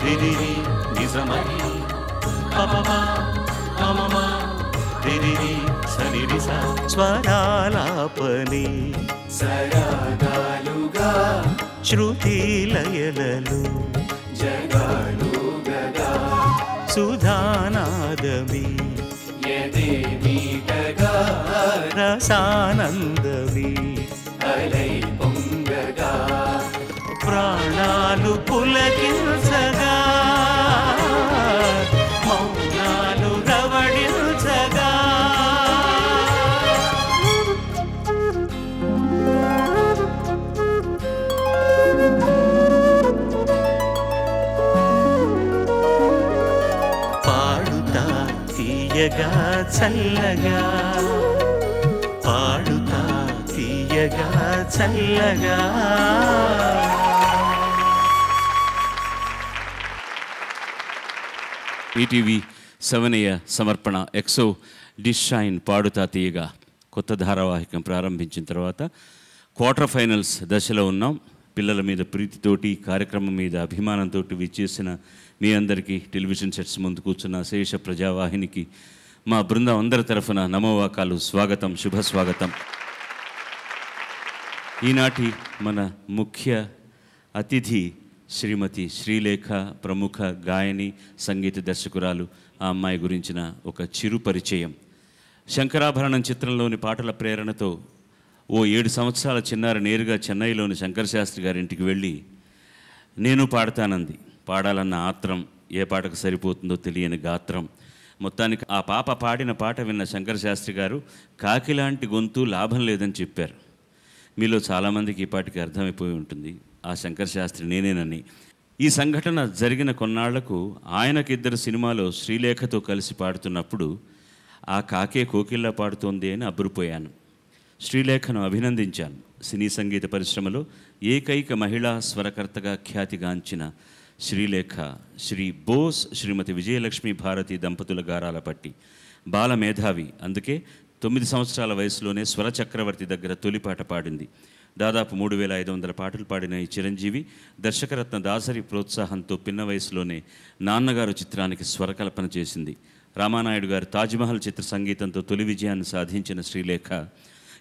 రిరిరి నిజమరి పపమా మమమా రిరిరి సనిరిస స్వరాలాపని సరాగాలుగా శృతి లయలలు జగాలుగగా సుధానాదమి యదే మీటగా రసానందమి అలై పొంగగా ప్రాణాలు పులకించగా మౌనాలు రవళించగా పాడుతా తీయగా చల్లగా పాడుతా తీయగా చల్లగా ఈటీవీ 7 సమర్పణ ఎక్సో డిష్ షైన్ పాడుతా తీయగా కొత్త ధారావాహికం ప్రారంభించిన తర్వాత క్వార్టర్ ఫైనల్స్ దశలో ఉన్నాం. పిల్లల మీద ప్రీతితోటి కార్యక్రమం మీద అభిమానంతో విచ్చేసిన మీ అందరికీ టెలివిజన్ సెట్స్ ముందు కూర్చున్న శేష ప్రజావాహినికి మా బృందం అందరి తరఫున నమోవాకాలు, స్వాగతం, శుభస్వాగతం. ఈనాటి మన ముఖ్య అతిథి శ్రీమతి శ్రీలేఖ, ప్రముఖ గాయని, సంగీత దర్శకురాలు. ఆ అమ్మాయి గురించిన ఒక చిరు పరిచయం. శంకరాభరణం చిత్రంలోని పాటల ప్రేరణతో ఓ 7 సంవత్సరాల చిన్నారి నేరుగా చెన్నైలోని శంకర శాస్త్రి గారింటికి వెళ్ళి నేను పాడతానంది. పాడాలన్న ఆత్రం, ఏ పాటకు సరిపోతుందో తెలియని గాత్రం. మొత్తానికి ఆ పాప పాడిన పాట విన్న శంకర శాస్త్రి గారు కాకిలాంటి గొంతు లాభం లేదని చెప్పారు. మీలో చాలామందికి ఈ పాటికి అర్థమైపోయి ఉంటుంది ఆ శంకర శాస్త్రి నేనేనని. ఈ సంఘటన జరిగిన కొన్నాళ్లకు ఆయనకి 2 సినిమాలో శ్రీలేఖతో కలిసి పాడుతున్నప్పుడు ఆ కాకే కోకిల్లా పాడుతోంది అని అబ్బురిపోయాను. శ్రీలేఖను అభినందించాను. సినీ సంగీత పరిశ్రమలో ఏకైక మహిళా స్వరకర్తగా ఖ్యాతిగాంచిన శ్రీలేఖ శ్రీ బోస్ శ్రీమతి విజయలక్ష్మి భారతి దంపతుల గారాల పట్టి బాల మేధావి. అందుకే 9 సంవత్సరాల వయసులోనే స్వర చక్రవర్తి దగ్గర తొలిపాట పాడింది. దాదాపు 3500 పాటలు పాడిన ఈ చిరంజీవి దర్శకరత్న దాసరి ప్రోత్సాహంతో పిన్న వయసులోనే నాన్నగారు చిత్రానికి స్వరకల్పన చేసింది. రామానాయుడు గారి తాజ్మహల్ చిత్ర సంగీతంతో తొలి విజయాన్ని సాధించిన శ్రీలేఖ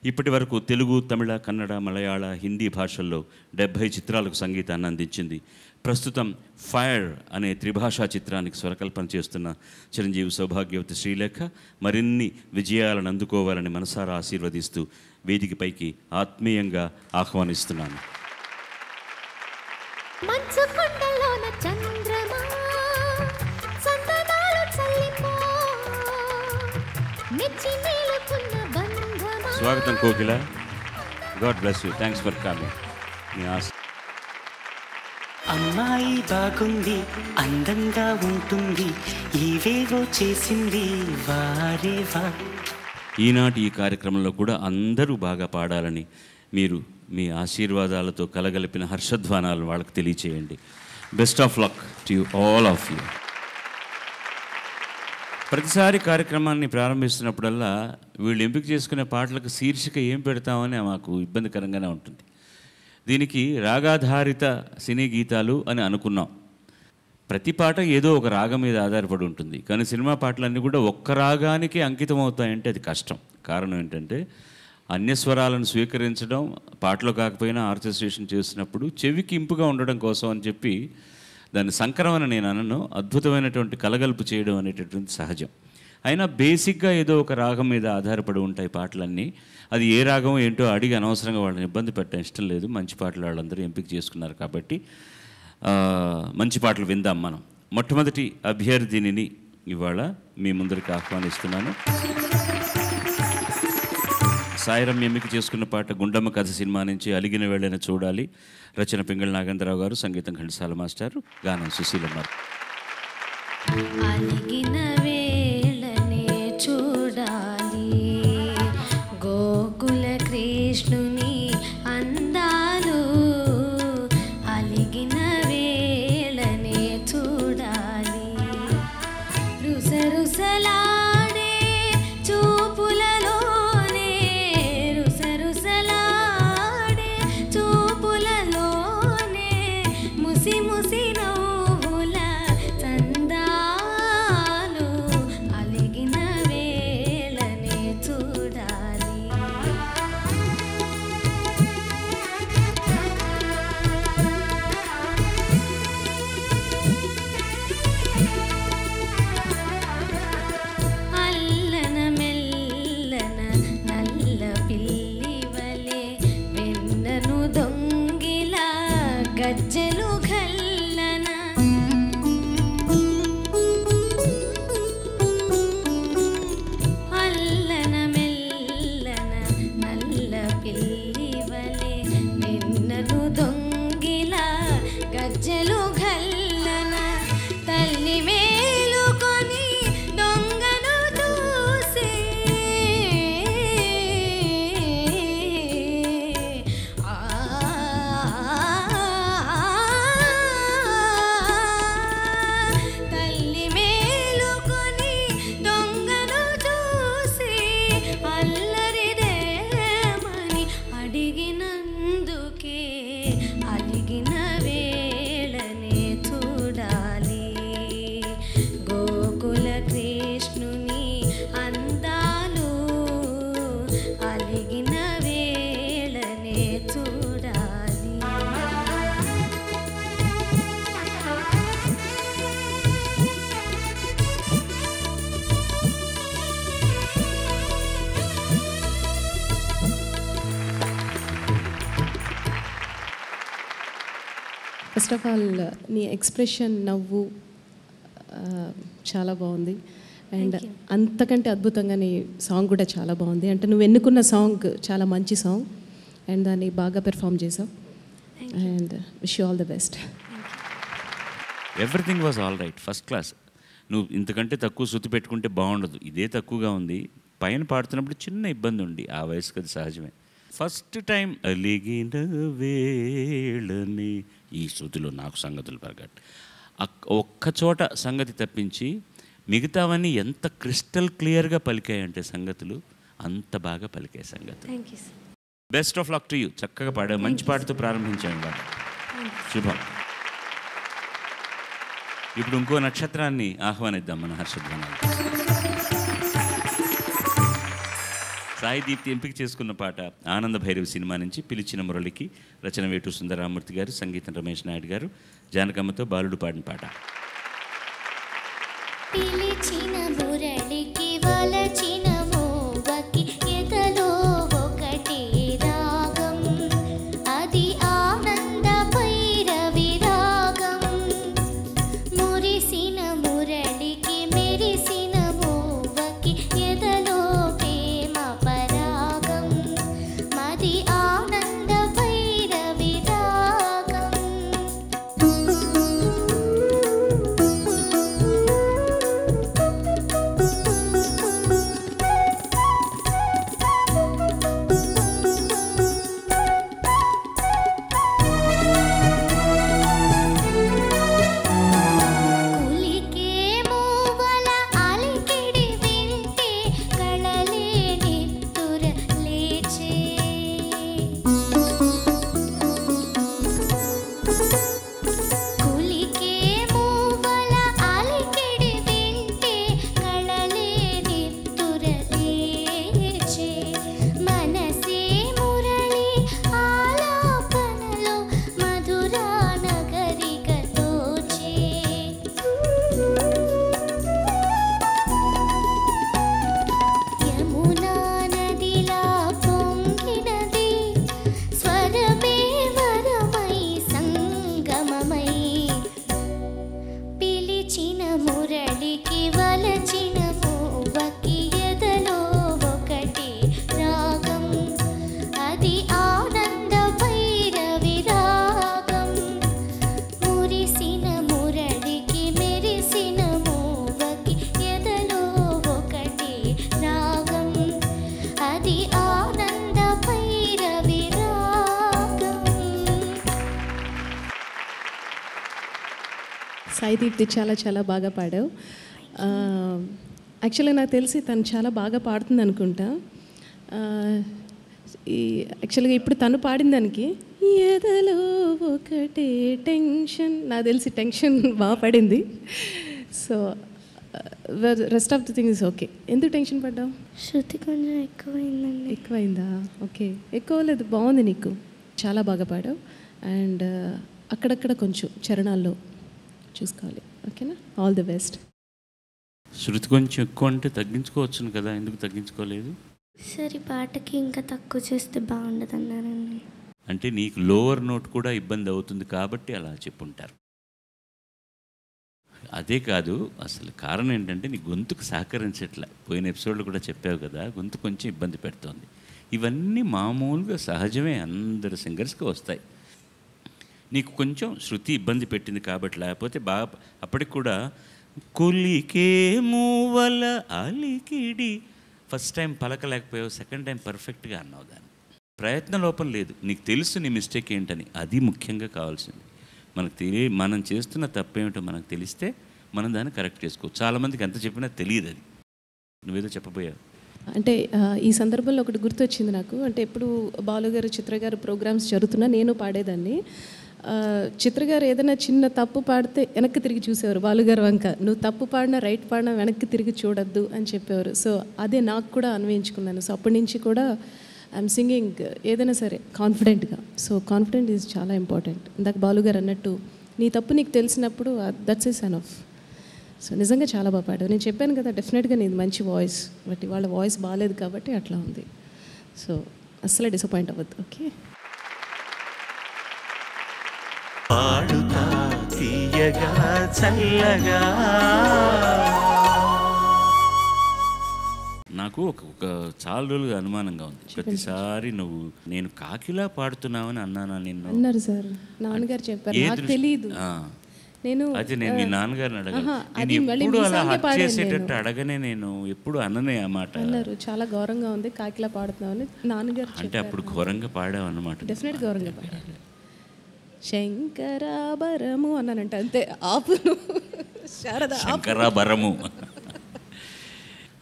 ఇప్పటి వరకు తెలుగు, తమిళ, కన్నడ, మలయాళ, హిందీ భాషల్లో 70 చిత్రాలకు సంగీతాన్ని అందించింది. ప్రస్తుతం ఫైర్ అనే త్రిభాషా చిత్రానికి స్వరకల్పన చేస్తున్న చిరంజీవి సౌభాగ్యవతి శ్రీలేఖ మరిన్ని విజయాలను అందుకోవాలని మనసారా ఆశీర్వదిస్తూ వేదికపైకి ఆత్మీయంగా ఆహ్వానిస్తున్నాను. స్వాగతం కోకిల. God bless you. Thanks for coming. అమ్మాయి బాగుంది, అందంగా ఉంటుంది, ఇవేవో చేసింది వారేవా. ఈనాటి ఈ కార్యక్రమంలో కూడా అందరూ బాగా పాడాలని మీరు మీ ఆశీర్వాదాలతో కలగలిపిన హర్షధ్వానాలు వాళ్ళకి తెలియచేయండి. Best of luck to you, all of you. ప్రతిసారి కార్యక్రమాన్ని ప్రారంభిస్తున్నప్పుడల్లా వీళ్ళు ఎంపిక చేసుకునే పాటలకు శీర్షిక ఏం పెడతామని మాకు ఇబ్బందికరంగానే ఉంటుంది. దీనికి రాగాధారిత సినీ గీతాలు అని అనుకున్నాం. ప్రతి పాట ఏదో ఒక రాగం మీద ఆధారపడి ఉంటుంది. కానీ సినిమా పాటలన్నీ కూడా ఒక్క రాగానికి అంకితం అవుతాయంటే అది కష్టం. కారణం ఏంటంటే అన్యస్వరాలను స్వీకరించడం, పాటలో కాకపోయినా ఆర్కెస్ట్రేషన్ చేసినప్పుడు చెవికి ఇంపుగా ఉండడం కోసం అని చెప్పి దాన్ని సంకరం అని నేను అనను. అద్భుతమైనటువంటి కలగలుపు చేయడం అనేటటువంటి సహజం. అయినా బేసిక్గా ఏదో ఒక రాగం మీద ఆధారపడి ఉంటాయి పాటలన్నీ. అది ఏ రాగం ఏంటో అడిగి అనవసరంగా వాళ్ళని ఇబ్బంది పెట్టడం ఇష్టం లేదు. మంచి పాటలు వాళ్ళందరూ ఎంపిక చేసుకున్నారు కాబట్టి మంచి పాటలు విందాం మనం. మొట్టమొదటి అభ్యర్థిని ఇవాళ మీ ముందరికి ఆహ్వానిస్తున్నాను. సాయిరం ఎంపిక చేసుకున్న పాట గుండమ్మ కథ సినిమా నుంచి అలిగిన వేళన చూడాలి. రచన పింగళ నాగేంద్రరావు గారు, సంగీతం ఘంటసాల మాస్టారు, గానం సుశీలమ్మ. అలిగిన వేళనే చూడాలి గోకుల కృష్ణుని అందాలు, అలిగిన వేళనే చూడాలి రుసరుసలాడే చూపులలోనే, రుసరుసలాడే చూపులలోనే ముసి ముసి నవ్వుల ఫస్ట్ ఆఫ్ ఆల్ నీ ఎక్స్ప్రెషన్ నవ్వు చాలా బాగుంది. అండ్ అంతకంటే అద్భుతంగా నీ సాంగ్ కూడా చాలా బాగుంది. అంటే నువ్వు ఎన్నుకున్న సాంగ్ చాలా మంచి సాంగ్ అండ్ దాన్ని బాగా పెర్ఫామ్ చేసావు. And wish you all the best. Everything was all right, first class. నువ్వు ఇంతకంటే తక్కువ శృతి పెట్టుకుంటే బాగుండదు. ఇదే తక్కువగా ఉంది. పైన పాడుతున్నప్పుడు చిన్న ఇబ్బంది ఉంది, ఆ వయసుకి అది సహజమే. ఫస్ట్ టైం అలిగిన వేళని ఈ శృతిలో నాకు సంగతులు పరగట్ ఒక్క చోట సంగతి తప్పించి మిగతావన్నీ ఎంత క్రిస్టల్ క్లియర్గా పలికాయంటే సంగతులు అంత బాగా పలికాయి సంగతులు. Best of luck to you. చక్కగా పాడావు, మంచి పాటతో ప్రారంభించాను బాగా. శుభం. ఇప్పుడు ఇంకో నక్షత్రాన్ని ఆహ్వానిద్దాం మన హర్షధ్వానాలు. సాయి దీప్తి ఎంపిక చేసుకున్న పాట ఆనంద భైరవి సినిమా నుంచి పిలిచిన మురళికి, రచన వేటు సుందరరామూర్తి గారు, సంగీతం రమేష్ నాయుడు గారు, జానకమ్మతో బాలుడు పాడిన పాట. పిలిచిన మురళికి వలచిన మోవకి ఎదలో ఒకటే రాగం, అది ఆనంద భైరవి రాగం. మురిసిన మురళికి మెరిసిన మోవకి ఎదలో ప్రేమ పరాగం, మది ఆనంద భైరవి రాగం. కులికే మూవల అలికిడి వింటే కళలే నిద్దుర లేచే, కులికే మూవల అలికిడి వింటే కళలే నిద్దుర లేచే. మనసే మురళి ఆలాపనలో మధురా నగరిక తోచే. యమునా నదిలా పొంగినది స్వరమే వరమై సంగమమై, పిలిచిన మురళికి వలచిన మోవకి ఎదలో ఒకటి రాగం, అది ఆనంద భైరవి రాగం. మురిసిన మురళికి మెరిసిన మోవకి ఎదలో ఒకటి రాగం, అది ఆనంద భైరవి రాగం. సాయి దీప్తి చాలా చాలా బాగా పాడావు. యాక్చువల్గా నాకు తెలిసి తను చాలా బాగా పాడుతుంది అనుకుంటా. ఈ యాక్చువల్గా ఇప్పుడు తను పాడిన దానికి ఎదలో ఒకటే టెన్షన్, నాకు తెలిసి టెన్షన్ బాగా పడింది. So rest of the thing is okay. ఎందుకు టెన్షన్ పడ్డావు? శృతి కొంచెం ఎక్కువైందండి. ఎక్కువైందా? ఓకే, ఎక్కువ లేదు, బాగుంది నీకు, చాలా బాగా పాడావు. అండ్ అక్కడక్కడ కొంచెం చరణాల్లో చూసుకోవాలి. ఓకేనా? All the best. శృతి కొంచెం ఎక్కువ అంటే తగ్గించుకోవచ్చును కదా, ఎందుకు తగ్గించుకోలేదు? సరే, పాటకి ఇంకా తక్కువ చేస్తే బాగుండదు అన్నారండి. అంటే నీకు లోవర్ నోట్ కూడా ఇబ్బంది అవుతుంది కాబట్టి అలా చెప్పుంటారు. అదే కాదు, అసలు కారణం ఏంటంటే నీ గొంతుకు సహకరించట్లే. పోయిన ఎపిసోడ్లో కూడా చెప్పావు కదా, గొంతు కొంచెం ఇబ్బంది పెడుతోంది. ఇవన్నీ మామూలుగా సహజమే, అందరు సింగర్స్కి వస్తాయి. నీకు కొంచెం శృతి ఇబ్బంది పెట్టింది కాబట్టి, లేకపోతే బాగా అప్పటికి కూడా కులికే మూవల అలికిడి ఫస్ట్ టైం పలకలేకపోయావు, సెకండ్ టైం పర్ఫెక్ట్గా అన్నావు. దాన్ని ప్రయత్న లోపం లేదు, నీకు తెలుసు నీ మిస్టేక్ ఏంటని. అది ముఖ్యంగా కావాల్సింది. మనం చేస్తున్న తప్పేమిటో మనకు తెలిస్తే మనం దాన్ని కరెక్ట్ చేసుకోవచ్చు. చాలామందికి ఎంత చెప్పినా తెలియదు, అది నువ్వేదో చెప్పబోయావు. అంటే ఈ సందర్భంలో ఒకటి గుర్తొచ్చింది నాకు. అంటే ఎప్పుడు బాలుగారు, చిత్ర గారు ప్రోగ్రామ్స్ జరుగుతున్నా నేను పాడేదాన్ని. చిత్ర గారు ఏదైనా చిన్న తప్పు పాడితే వెనక్కి తిరిగి చూసేవారు బాలుగారు వంక. నువ్వు తప్పు పాడినా రైట్ పాడినా వెనక్కి తిరిగి చూడొద్దు అని చెప్పేవారు. సో అదే నాకు కూడా అన్వయించుకున్నాను. సో అప్పటి నుంచి కూడా ఐఎమ్ సింగింగ్ ఏదైనా సరే కాన్ఫిడెంట్గా. సో కాన్ఫిడెంట్ ఈజ్ చాలా ఇంపార్టెంట్. ఇందాక బాలుగారు అన్నట్టు నీ తప్పు నీకు తెలిసినప్పుడు దట్స్ ఇస్ ఎనఫ్. సో నిజంగా చాలా బాగా పాడావు. నేను చెప్పాను కదా, డెఫినెట్గా నీది మంచి వాయిస్, బట్ వాళ్ళ వాయిస్ బాగాలేదు కాబట్టి అట్లా ఉంది. సో అస్సలు డిసప్పాయింట్ అవ్వద్దు. ఓకే, పాడుతా తీయగా చల్లగా. నాకు ఒక చాలా రోజులుగా అనుమానంగా ఉంది. ప్రతిసారి నువ్వు నేను కాకిలా పాడుతున్నావని అన్నానా నిన్ను? అన్నారు సార్, నాన్నగారు చెప్పారు, నాకు తెలియదు. నేను అదే నేను మీ నాన్నగారిని అడగాను. అది నేను మళ్ళీ ఎప్పుడు మీ అలా సాంగే హర్ట్ పాడాను చేసేటట్టు అడగనే, నేను ఎప్పుడు అననే ఆ మాట. అన్నారు చాలా ఘోరంగా ఉంది కాకిలా పాడుతున్నామని నాన్నగారు అంటే అప్పుడు ఘోరంగా పాడావు అన్నమాట. డెఫినెట్ ఘోరంగా పాడాను. శంకరాభరము అన్నానంట, అంతే ఆపును. శారద శంకరాభరము.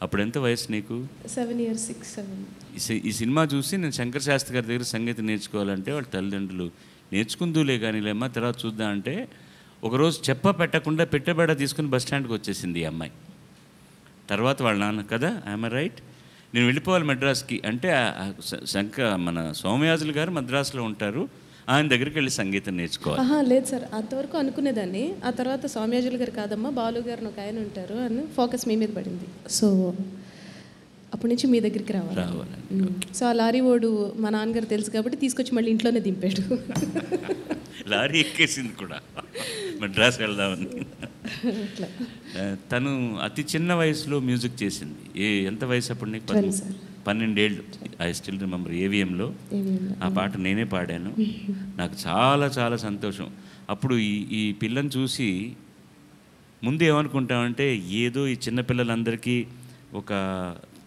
అప్పుడు ఎంత వయసు నీకు? 7 years 6, 7. ఈ సినిమా చూసి నేను శంకర్ శాస్త్రి గారి దగ్గర సంగీతం నేర్చుకోవాలంటే వాళ్ళ తల్లిదండ్రులు నేర్చుకుందులే కానీ లేమ్మా తర్వాత చూద్దాం అంటే ఒకరోజు పెట్టకుండా పెట్టబెడ తీసుకుని బస్ స్టాండ్కి వచ్చేసింది ఈ అమ్మాయి. తర్వాత వాళ్ళ నాన్న కదా, ఐఎమ్ రైట్, నేను వెళ్ళిపోవాలి మద్రాస్కి అంటే మన సోమయాజులు గారు మద్రాసులో ఉంటారు, ఆయన దగ్గరికి వెళ్ళి సంగీతం నేర్చుకోవాలి. లేదు సార్, అంతవరకు అనుకునేదాన్ని. ఆ తర్వాత సౌమ్యాజులు గారు కాదమ్మా, బాలు గారు ఒక ఆయన ఉంటారు అని ఫోకస్ మీ మీద పడింది. సో అప్పటి నుంచి మీ దగ్గరికి రావాలి. సో ఆ లారీ ఓడు మా నాన్నగారు తెలుసు కాబట్టి తీసుకొచ్చి మళ్ళీ ఇంట్లోనే దింపాడు. లారీ ఎక్కేసింది కూడా మద్రాసు వెళ్దామని. తను అతి చిన్న వయసులో మ్యూజిక్ చేసింది. ఎంత వయసు అప్పుడు నీకు? 12 ఏళ్ళు. I still remember. ఏవిఎంలో ఆ పాట నేనే పాడాను. నాకు చాలా చాలా సంతోషం. అప్పుడు ఈ పిల్లని చూసి ముందు ఏమనుకుంటామంటే ఏదో ఈ చిన్నపిల్లలందరికీ ఒక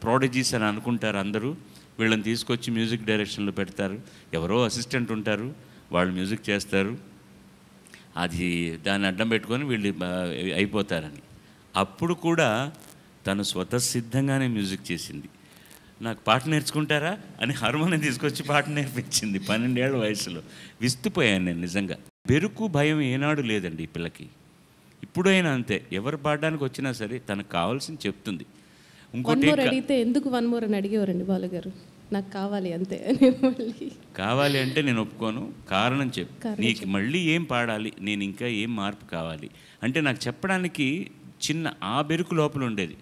ప్రోడజీస్ అని అనుకుంటారు అందరూ. వీళ్ళని తీసుకొచ్చి మ్యూజిక్ డైరెక్షన్లో పెడతారు, ఎవరో అసిస్టెంట్ ఉంటారు, వాళ్ళు మ్యూజిక్ చేస్తారు, అది దాన్ని అడ్డం పెట్టుకొని వీళ్ళు అయిపోతారని. అప్పుడు కూడా తను స్వతసిద్ధంగానే మ్యూజిక్ చేసింది. నాకు పాట నేర్చుకుంటారా అని హార్మోనియం తీసుకొచ్చి పాట నేర్పించింది 12 ఏళ్ల వయసులో. విస్తుపోయాను నేను నిజంగా. బెరుకు భయం ఏనాడు లేదండి ఈ పిల్లకి. ఇప్పుడైనా అంతే, ఎవరు పాడడానికి వచ్చినా సరే తనకు కావాల్సింది చెప్తుంది. ఇంకోటి అడిగితే ఎందుకు 1 more అని అడిగేవారండి బాలుగారు. నాకు కావాలి అంతే. మళ్ళీ కావాలి అంటే నేను ఒప్పుకోను, కారణం చెప్పు, నీకు మళ్ళీ ఏం పాడాలి, నేను ఇంకా ఏం మార్పు కావాలి అంటే నాకు చెప్పడానికి చిన్న ఆ బెరుకు లోపల ఉండేది.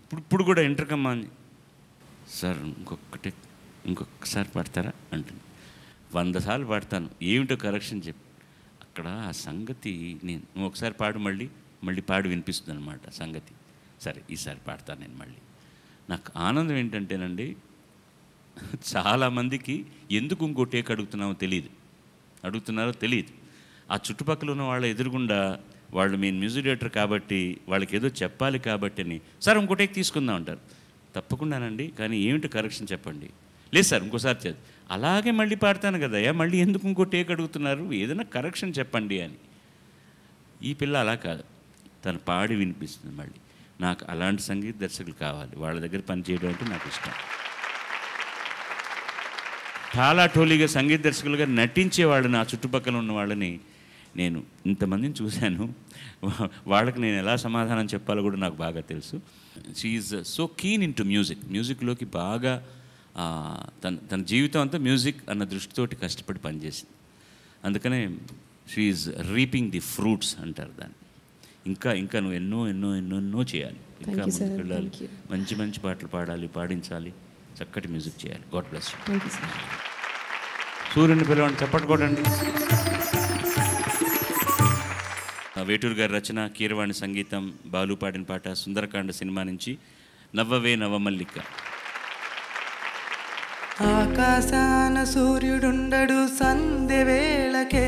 ఇప్పుడు కూడా ఇంటర్కమ్ అని సార్ ఇంకొకసారి పాడతారా అంటుంది. 100 సార్లు పాడతాను, ఏమిటో కరెక్షన్ చెప్పు. అక్కడ ఆ సంగతి నువ్వు ఒకసారి పాడు, మళ్ళీ పాడి వినిపిస్తుంది అనమాట సంగతి. సరే ఈసారి పాడతాను నేను మళ్ళీ. నాకు ఆనందం ఏంటంటేనండి, చాలామందికి ఎందుకు ఇంకో టేక్ అడుగుతున్నారో తెలియదు. ఆ చుట్టుపక్కల ఉన్న వాళ్ళ ఎదురుగుండా వాళ్ళు మీ మ్యూజిక్ డైరెక్టర్ కాబట్టి వాళ్ళకి ఏదో చెప్పాలి కాబట్టి అని సార్ ఇంకో టేక్ తీసుకుందాం అంటారు. తప్పకుండానండి, కానీ ఏమిటి కరెక్షన్ చెప్పండి. లేదు సార్ ఇంకోసారి చేద్దాం. అలాగే మళ్ళీ పాడతాను కదయ్యా, మళ్ళీ ఎందుకు ఇంకో టేక్ అడుగుతున్నారు, ఏదైనా కరెక్షన్ చెప్పండి అని. ఈ పిల్ల అలా కాదు, తను పాడి వినిపిస్తుంది మళ్ళీ. నాకు అలాంటి సంగీత దర్శకులు కావాలి, వాళ్ళ దగ్గర పనిచేయడం అంటే నాకు ఇష్టం. చాలా టోలీగా సంగీత దర్శకులుగా నటించేవాళ్ళు నా చుట్టుపక్కల ఉన్న వాళ్ళని నేను ఇంతమందిని చూశాను. వాళ్ళకి నేను ఎలా సమాధానం చెప్పాలో కూడా నాకు బాగా తెలుసు. She is so keen into మ్యూజిక్లోకి బాగా తన జీవితం అంతా మ్యూజిక్ అన్న దృష్టితోటి కష్టపడి పనిచేసింది. అందుకనే she is reaping the fruits అంటారు దాన్ని. ఇంకా నువ్వు ఎన్నో చేయాలి, ఇంకా ముందుకు వెళ్ళాలి, మంచి పాటలు పాడాలి, పాడించాలి, చక్కటి మ్యూజిక్ చేయాలి. God bless you. సూర్యుని పిలవండి, చప్పట్లు కొట్టండి. వేటూరు గారి రచన, కీరవాణి సంగీతం, బాలు పాడిన పాట సుందరకాండ సినిమా నుంచి నవ్వవే నవమల్లిక. ఆకాశాన సూర్యుడుండడు సంధ్య వేళకే,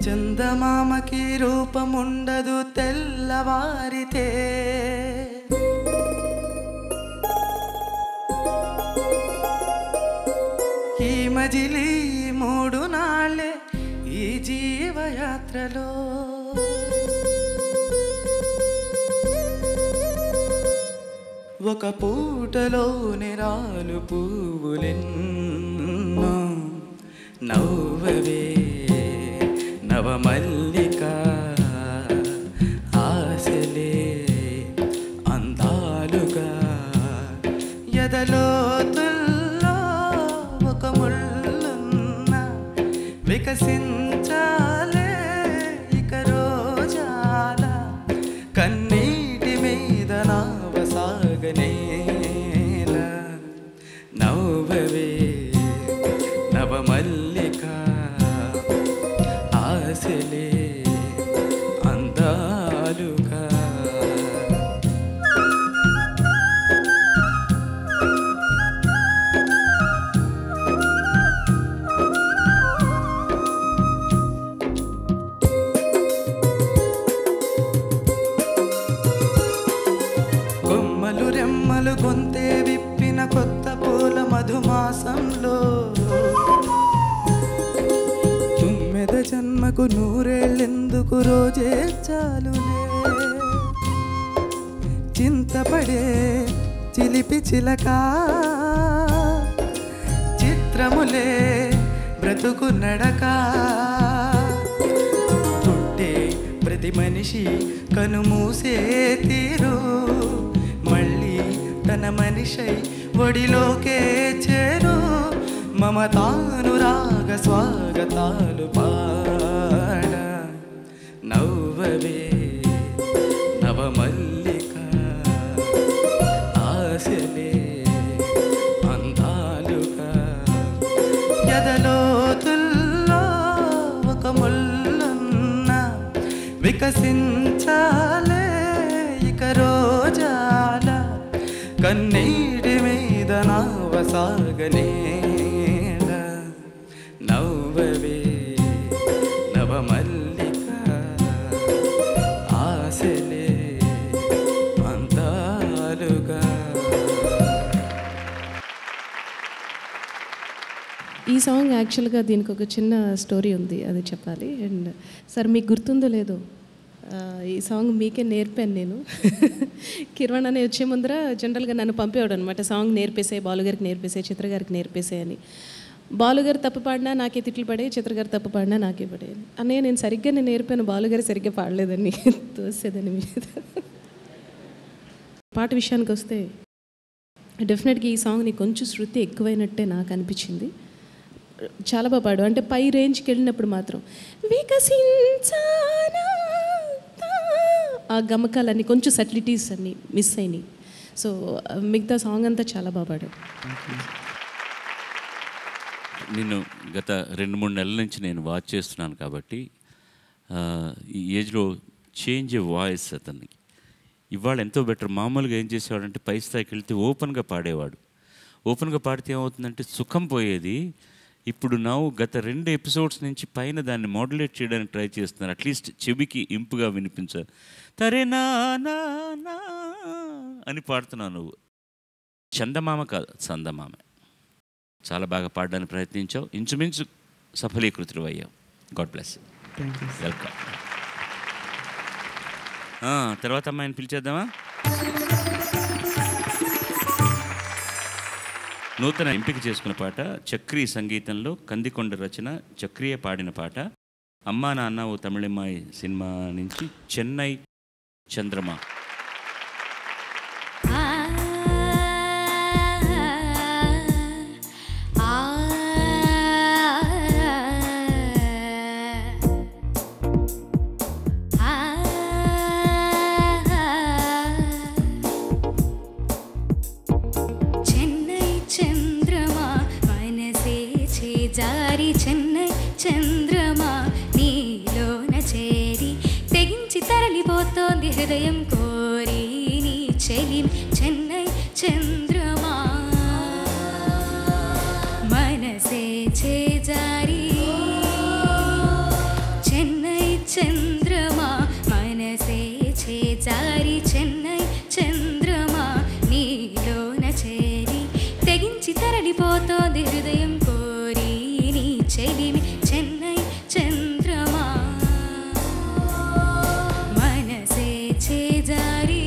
చందమామకి రూపముండదు తెల్లవారితే, ఈ మజిలీ 3 నాళ్ళే ఈ జీవయాత్రలో, ఒక పూటలోనే రాలు పువ్వులెన్నో, నవ్వవే నవమల్లిక, ఆశలే అందాలుగా, ఎదలోతుల్లో ఒక ముళ్ళున్న వికసించాలే ఇక రోజాల, కన్నీటి మీద నావసాగనేల, నవ్వవే నవమల్లిక ఆశలే అందాలుగా. కొమ్మలు రెమ్మలు గొంతే విప్పిన కొత్త పూల మధుమాసంలో తుమ్మెద జన్మకు నూరేళ్ళెందుకు రోజే చాలులే. చింతపడే చిలిపి చిలక చిత్రములే బ్రతుకు నడక. పుట్టే ప్రతి మనిషి కనుమూసే తీరు మళ్ళీ తన మనిషై ఒడిలోకే చేరు. మమతానురాగ స్వాగతాలు పాడ నవ్వవే నవమల్లిక ఆశలే అందాలుగా. ఎదలోతుల్లో ఒక ముళ్ళున్న వికసించాలే ఇక రోజాల. కన్నీటి మీద నావసాగనేల నవ్వవే నవమల్లిక ఆశలే అందాలుగా. ఈ సాంగ్ యాక్చువల్గా దీనికి ఒక చిన్న స్టోరీ ఉంది, అది చెప్పాలి. అండ్ సార్ మీకు గుర్తుందో లేదో, ఈ సాంగ్ మీకే నేర్పాను నేను. కిరణ్ అనే వచ్చే ముందర జనరల్గా నన్ను పంపేవాడు అనమాట, సాంగ్ నేర్పేసే, బాలుగారికి నేర్పేసే, చిత్రగారికి నేర్పేసే అని. బాలుగారు తప్పు పాడినా నాకే తిట్లు పడే, చిత్రగారు తప్పు పాడినా నాకే పడే. అన్నయ్య నేను సరిగ్గా నేర్పాను, బాలుగారు సరిగ్గా పాడలేదని తోసేదని మీద. పాట విషయానికి వస్తే డెఫినెట్గా ఈ సాంగ్ని కొంచెం శృతి ఎక్కువైనట్టే నాకు అనిపించింది. చాలా బాగా పాడు, అంటే పై రేంజ్కి వెళ్ళినప్పుడు మాత్రం వికసించానా ఆ గమకాలన్నీ కొంచెం సటిలిటీస్ అన్నీ మిస్ అయినాయి. సో మిగతా సాంగ్ అంతా చాలా బాగా పాడాడు. నిన్ను గత 2-3 నెలల నుంచి నేను వాచ్ చేస్తున్నాను కాబట్టి ఈ ఏజ్లో చేంజ్ ఏ వాయిస్ అతనికి ఇవాళ ఎంతో బెటర్. మామూలుగా ఏం చేసేవాడంటే పై స్థాయికి వెళ్తే ఓపెన్గా పాడేవాడు. ఓపెన్గా పాడితే ఏమవుతుందంటే సుఖం పోయేది. ఇప్పుడు గత 2 ఎపిసోడ్స్ నుంచి పైన దాన్ని మోడ్యులేట్ చేయడానికి ట్రై చేస్తున్నారు, అట్లీస్ట్ చెవికి ఇంపుగా వినిపించాలి. తరే నా నా నా అని పాడుతున్నావు నువ్వు. చందమామ కాదు, చందమామ. చాలా బాగా పాడడానికి ప్రయత్నించావు, ఇంచుమించు సఫలీకృతులు అయ్యావు. God bless. వెల్కమ్. తర్వాత అమ్మాయిని పిలిచేద్దామా? నూతన ఎంపిక చేసుకున్న పాట చక్రీ సంగీతంలో, కందికొండ రచన, చక్రియ పాడిన పాట. అమ్మా నాన్న ఓ తమిళమ్మాయి సినిమా నుంచి చెన్నై చంద్రమా. జారి చెన్నై చంద్రమా నీలోన చేరి తెగించి తరలిపోతోంది హృదయం కోరి నీ చెలి. చెన్నై చంద్రమా మనసే చేజారి, చెన్నై చంద్రమా మనసే చేజారి, చెన్నై చంద్రమా నీలోన చేరి తెగించి తరలిపోతోంది హృదయం చెలిమి. చెన్నై చంద్రమా మనసే చేజారి.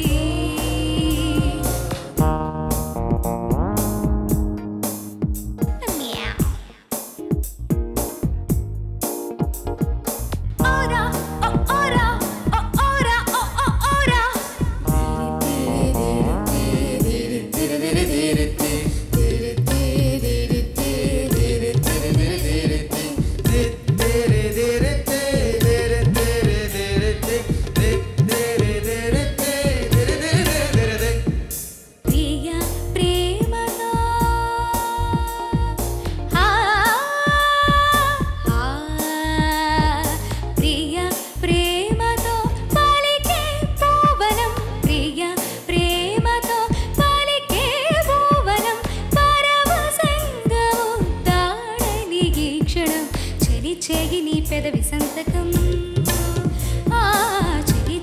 చేగి నీ పెదవి సంతకం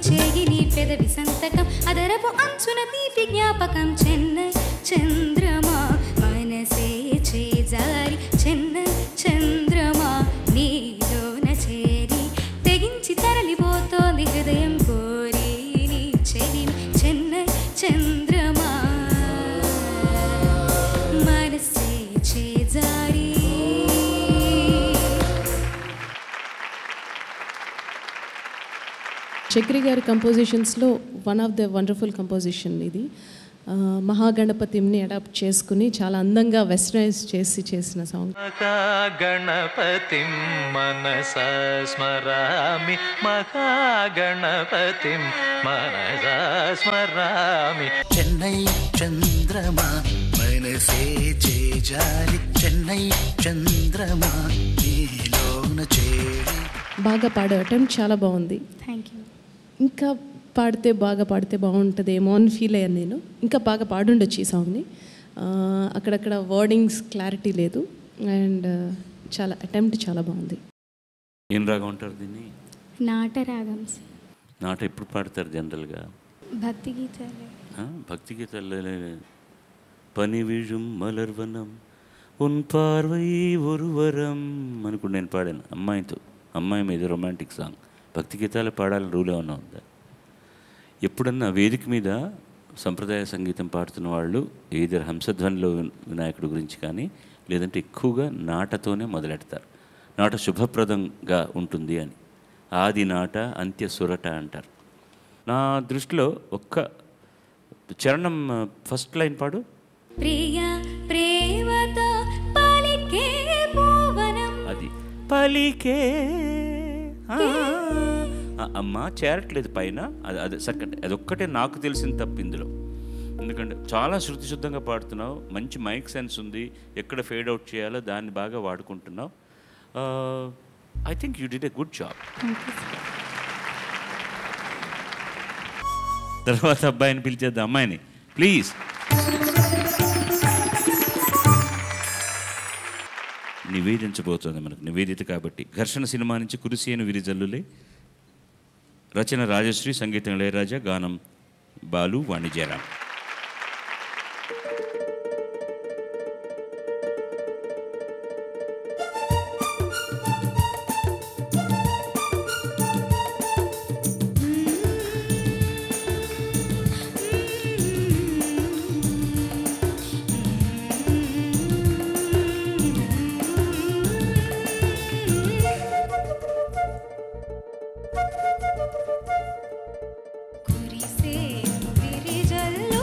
చేగి నీ పెదవి సంతకం అదరపు అంచున తీపి జ్ఞాపకం చెన్నై చంద్రమా మనసే చేజారి చెన్నై చంద్రమా నీలోన చేరి తెగించి తరలిపోతోంది హృదయం కోరి నీ చెలి చెన్నై చంద్రమా మనసే చేజారి. చక్రి గారి కంపోజిషన్స్లో one of the wonderful composition ఇది. మహాగణపతిని అడాప్ట్ చేసుకుని చాలా అందంగా వెస్టర్నైజ్ చేసిన సాంగ్. మహాగణపతిం మనసా స్మరామి మహాగణపతిం మనసా స్మరామి. చెన్నై చంద్రమా మనసే చేజారి చెన్నై చంద్రమా నీలోన చేరి. బాగా పాడే అటెంప్ట్ చాలా బాగుంది. Thank you. ఇంకా బాగా పాడితే బాగుంటుందేమో అని ఫీల్ అయ్యాను నేను. ఇంకా బాగా పాడుండొచ్చు ఈ సాంగ్ని. అక్కడక్కడ వర్డింగ్స్ క్లారిటీ లేదు అండ్ చాలా అటెంప్ట్ చాలా బాగుంది. ఏం రాగం అంటారు దీన్ని? నాటరాగం. నాట ఎప్పుడు పాడతారు జనరల్గా? భక్తి గీతాలే. భక్తి గీతాలే. పని విజుం మలర్వనం ఉన్ పార్వై ఒరువరం అనుకుంటు నేను పాడాను అమ్మాయి మీద రొమాంటిక్ సాంగ్. భక్తి గీతాలు పాడాలని రూల్ ఏమన్నా ఉందా? ఎప్పుడన్నా వేదిక మీద సంప్రదాయ సంగీతం పాడుతున్న వాళ్ళు ఏదైనా హంసధ్వనిలో వినాయకుడి గురించి కానీ లేదంటే ఎక్కువగా నాటతోనే మొదలెడతారు. నాట శుభప్రదంగా ఉంటుంది అని. ఆది నాట అంత్య సురట అంటారు. నా దృష్టిలో ఒక్క చరణం ఫస్ట్ లైన్ పాడు. అది పలికే అమ్మ చేరట్లేదు పైన. అది సెకండ్ అదొక్కటే నాకు తెలిసిన తప్పు ఇందులో. ఎందుకంటే చాలా శృతిశుద్ధంగా పాడుతున్నావు, మంచి మైక్ సెన్స్ ఉంది, ఎక్కడ ఫేడ్ అవుట్ చేయాలో దాన్ని బాగా వాడుకుంటున్నావు. I think you did a good job. తర్వాత అబ్బాయిని పిలిచేద్దాం. అమ్మాయిని ప్లీజ్. నివేదించబోతోంది మనకు నివేదిత కాబట్టి. ఘర్షణ సినిమా నుంచి కురిసేను విరిజల్లులే. రచన రాజశ్రీ, సంగీతం ఇళయరాజా, గానం బాలు, వాణిజ్యరామ్. విరిజల్లు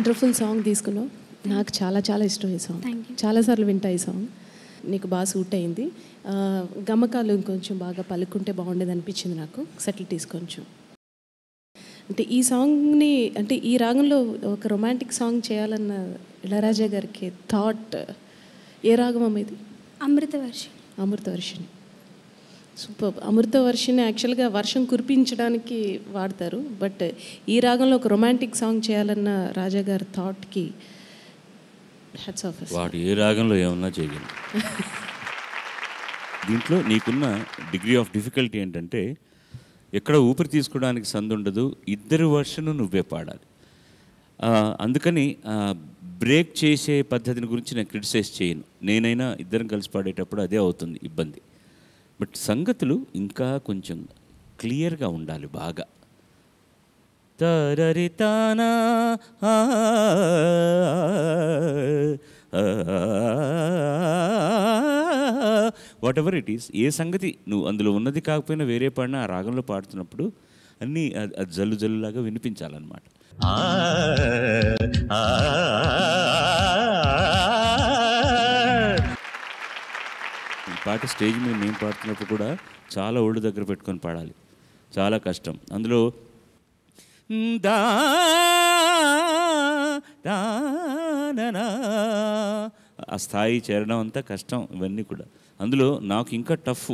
వండర్ఫుల్ సాంగ్ తీసుకున్నావు. నాకు చాలా చాలా ఇష్టం ఈ సాంగ్. చాలాసార్లు వింటా ఈ సాంగ్. నీకు బాగా సూట్ అయింది. గమకాలు ఇంకొంచెం బాగా పలుకుంటే బాగుండేది అనిపించింది నాకు. సటిల్టీస్ కొంచెం. అంటే ఈ సాంగ్ని అంటే ఈ రాగంలో ఒక రొమాంటిక్ సాంగ్ చేయాలన్న ఇళయరాజా గారికి థాట్ ఏ రాగం అమ్మ ఇది? అమృతవర్షిణి. అమృతవర్షిణి. సూపర్. అమృతవర్షిని యాక్చువల్గా వర్షం కురిపించడానికి వాడతారు. బట్ ఈ రాగంలో ఒక రొమాంటిక్ సాంగ్ చేయాలన్న రాజా గారి థాట్కి హ్యాట్స్ ఆఫ్. వాడు ఏ రాగంలో ఏమన్నా చేయగలరు. దీంట్లో నీకున్న డిగ్రీ ఆఫ్ డిఫికల్టీ ఏంటంటే ఎక్కడ ఊపిరి తీసుకోవడానికి సందు ఉండదు. ఇద్దరు వర్షన్ నువ్వే పాడాలి. అందుకని బ్రేక్ చేసే పద్ధతిని గురించి నేను క్రిటిసైజ్ చేయను. నేనైనా ఇద్దరం కలిసి పాడేటప్పుడు అదే అవుతుంది ఇబ్బంది. బట్ సంగతులు ఇంకా కొంచెం క్లియర్గా ఉండాలి బాగా. తరరితానా వాట్ ఎవర్ ఇట్ ఈస్, ఏ సంగతి నువ్వు అందులో ఉన్నది కాకపోయినా వేరే పాడినా ఆ రాగంలో పాడుతున్నప్పుడు అన్నీ అది జల్లు జల్లులాగా వినిపించాలన్నమాట. ఈ పాట స్టేజ్ మీద మేము పాడుతున్నప్పుడు కూడా చాలా ఒళ్ళు దగ్గర పెట్టుకొని పాడాలి. చాలా కష్టం. అందులో ఆ స్థాయి చేరడం అంతా కష్టం. ఇవన్నీ కూడా అందులో నాకు ఇంకా టఫ్.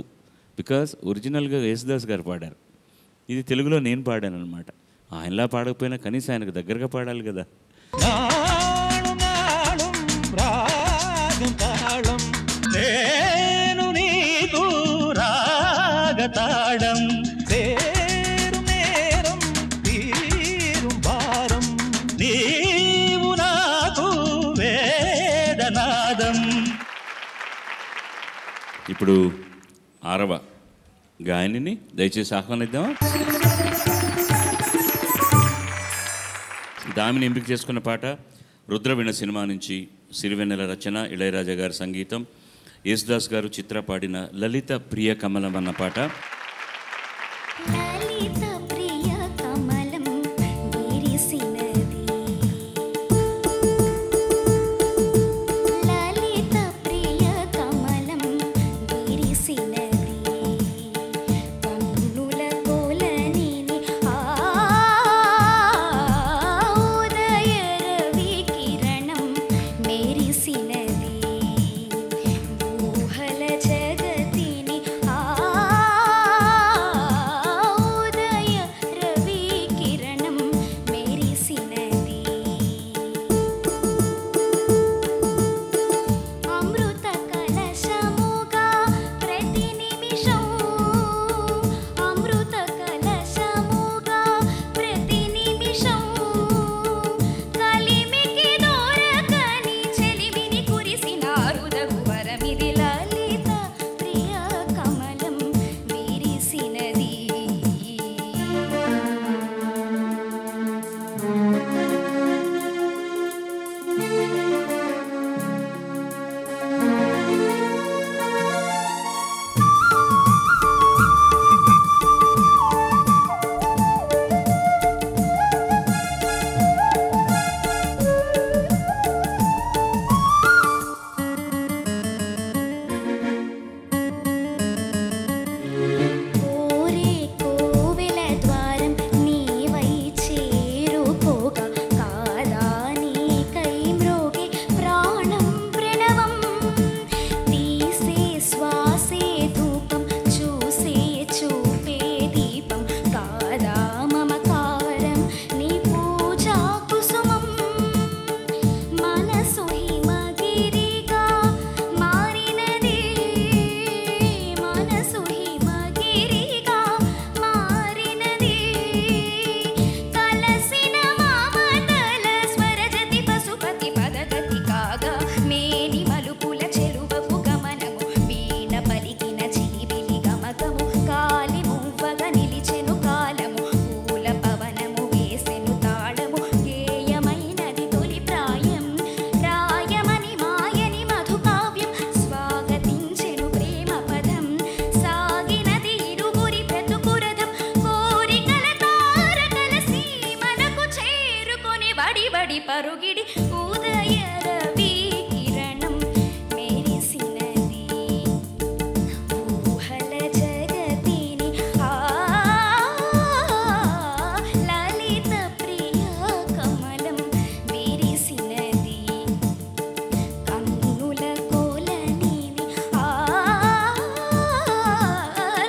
బికాజ్ ఒరిజినల్గా యేసుదాస్ గారు పాడారు, ఇది తెలుగులో నేను పాడాను అనమాట. ఆయనలా పాడకపోయినా కనీసం ఆయనకు దగ్గరగా పాడాలి కదా. ఇప్పుడు 6వ గాయనిని దయచేసి ఆహ్వానిద్దామా. దామిని ఎంపిక చేసుకున్న పాట రుద్రవీణ సినిమా నుంచి సిరివెన్నెల రచన, ఇళయరాజా గారి సంగీతం, యేసుదాస్ గారు చిత్ర పాడిన లలిత ప్రియ కమలం అన్న పాట. మరుగిడి ఉదయ రవి కిరణం మెరిసినది ఊహల జగతిని లలిత ప్రియ కమలం విరిసినది కన్నుల కోలని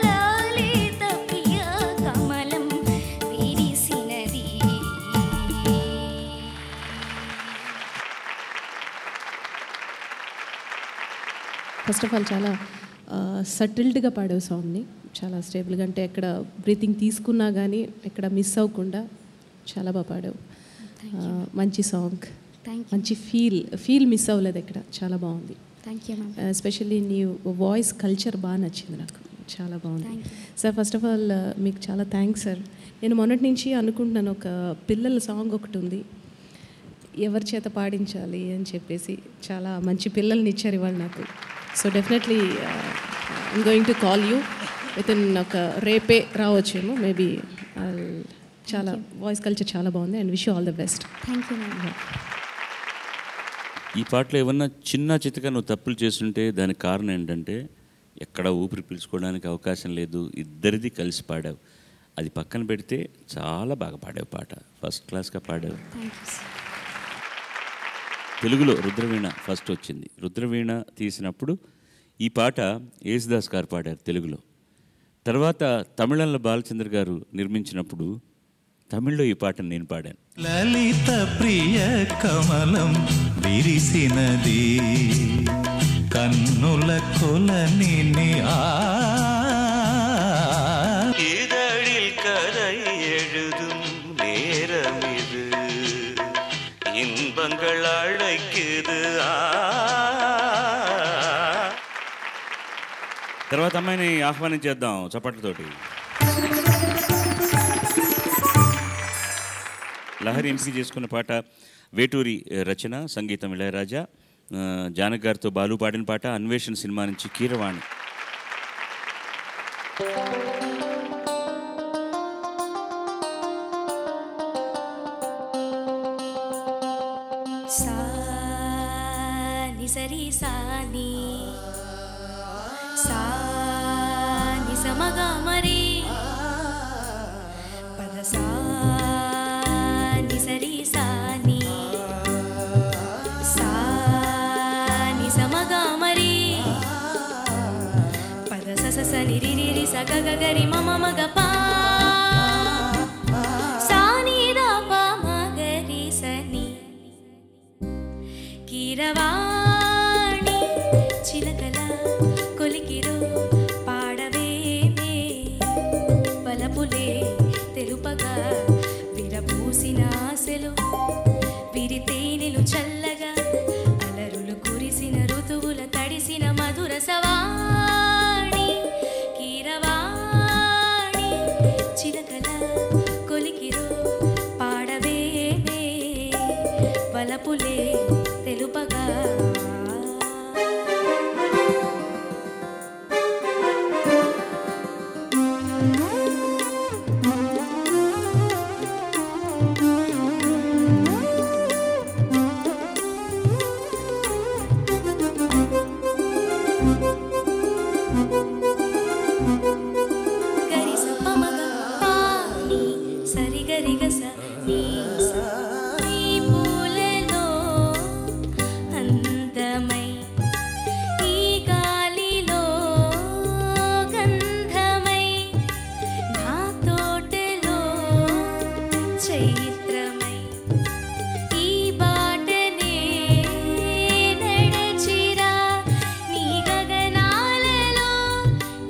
లలిత ప్రియ కమలం విరిసినది. ఫస్ట్ ఆఫ్ ఆల్ చాలా సటిల్డ్గా పాడావు సాంగ్ని, చాలా స్టేబుల్గా, అంటే ఎక్కడ బ్రీతింగ్ తీసుకున్నా కానీ ఎక్కడ మిస్ అవ్వకుండా చాలా బాగా పాడావు. మంచి సాంగ్, మంచి ఫీల్ మిస్ అవ్వలేదు ఎక్కడ, చాలా బాగుంది. Thank you ma'am. ఎస్పెషల్లీ నీ వాయిస్ కల్చర్ బాగా నచ్చింది నాకు, చాలా బాగుంది సార్. ఫస్ట్ ఆఫ్ ఆల్ మీకు చాలా థ్యాంక్స్ సార్. నేను మొన్నటి నుంచి అనుకుంటున్నాను, ఒక పిల్లల సాంగ్ ఒకటి ఉంది, ఎవరి చేత పాడించాలి అని చెప్పేసి, చాలా మంచి పిల్లల్ని ఇచ్చారు ఇవాళ నాకు. So definitely I'm going to call you with in ఒక రేపే రావచ్చేమో మేబీ. చాలా వాయిస్ కల్చర్ చాలా బాగుంది and wish you all the best. Thank you ma'am. ఈ పాటలో ఏమన్నా చిన్న చితక నువ్వు తప్పులు చేస్తుంటే దానికి కారణం ఏంటంటే ఎక్కడ ఊపిరి పీల్చుకోవడానికి అవకాశం లేదు, ఇద్దరిది కలిసి పాడావు. అది పక్కన పెడితే చాలా బాగా పాడావు, పాట ఫస్ట్ క్లాస్గా పాడావు. తెలుగులో రుద్రవీణ ఫస్ట్ వచ్చింది. రుద్రవీణ తీసినప్పుడు ఈ పాట యేసుదాస్ గారు పాడారు తెలుగులో. తర్వాత తమిళంలో బాలచంద్ర గారు నిర్మించినప్పుడు తమిళ్లో ఈ పాటను నేను పాడాను. లలిత ప్రియ కమలం విరిసినది కన్నుల కొలని இதழில் கதை எழுதும் நேரம் இது இன்பங்கள் அழைக்குது. తర్వాత అమ్మాయిని ఆహ్వానించేద్దాం చప్పట్లతోటి. లహరి ఎంపిక చేసుకున్న పాట వేటూరి రచన, సంగీతం ఇళయరాజా, జానక్ గారితో బాలు పాడిన పాట అన్వేషణ సినిమా నుంచి కీరవాణి. సాని సరి సాని సాని సమగ మరి పద సాని సరి సాని సాని సమగ మరి పద సస సని రి రి రి స గ గ గ రి మ మ మ గ ప సాని ద ప మ గ రి సని కీరవాణి చిలకల కొలికిరో పాడవేమే వలపులే తెలుపగా విరబూసిన ఆశలు విరితేనెలు చల్లగా అలరులు కురిసిన ఋతువుల తడిసిన మధుర సవాణి కీరవాణి చిలకల కొలికిరో పాడవేమే వలపులే తెలుపగా గరిస పమగ పాని సరి గరిగస నీ నీ పూలలో అందమై ఈ గాలిలో గంధమై నా తోటలో చైత్రమై ఈ బాటనే నడచిరా నీ గగనాలలో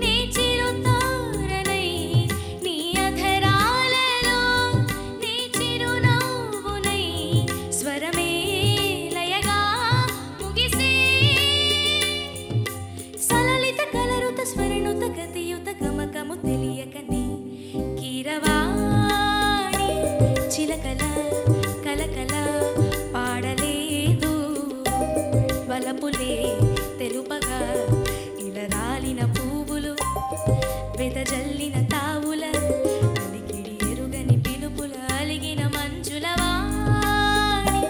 నీ చిరుతారనై నీ అధరాలలో నీ చిరునవ్వునై స్వరమే లయగా ముగిసే సలలిత కలరుత స్వరణుత గతియుత గమకము తెలియకనే కీరవాణి చిలకల కలకల పాడలేదు వలపులే తెలుపగా ఇలరాలిన పువ్వులు వెదజల్లిన తావుల అలికిడి ఎరుగని పిలుపుల అలిగిన మంచుల వాణి